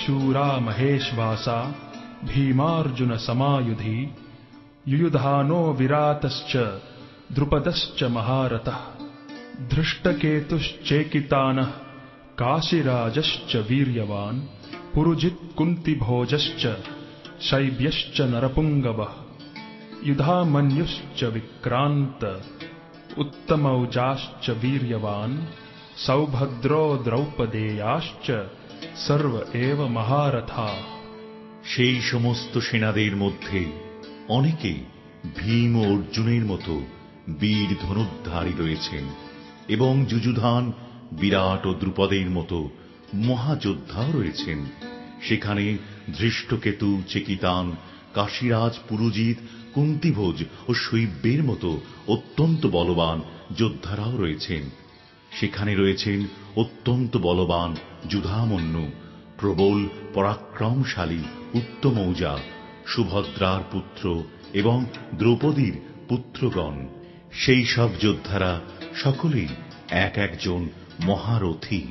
शूरा महेश्वासा भीमार्जुन समायुधि युयुधानो विरातश्च द्रुपदश्च महारथः धृष्टकेतुश्चेकितानः काशीराजश्च वीर्यवान् पुरुजित् कुन्तिभोजश्च शैब्यश्च नरपुङ्गवः युधामन्युश्च विक्रान्त उत्तमौजाश्च वीर्यवान् सौभद्रो द्रौपदेयाश्च सर्व एव महारथा। সেই সমস্ত সেনাদের মধ্যে অনেকে ভীম ও অর্জুনের মতো বীর ধনুর্ধারী রয়েছেন এবং যুযুধান বিরাট ও দ্রুপদের মতো মহাযোদ্ধাও রয়েছেন। সেখানে ধৃষ্টকেতু চেকিতান কাশীরাজ পুরুজিত কুন্তিভোজ ও শৈব্যের মতো অত্যন্ত বলবান যোদ্ধারাও রয়েছেন। সেখানে রয়েছেন অত্যন্ত বলবান যুধামন্যু, প্রবল পরাক্রমশালী উত্তমৌজা, সুভদ্রার পুত্র এবং দ্রৌপদীর পুত্রগণ। সেই সব যোদ্ধারা সকলেই এক একজন মহারথী।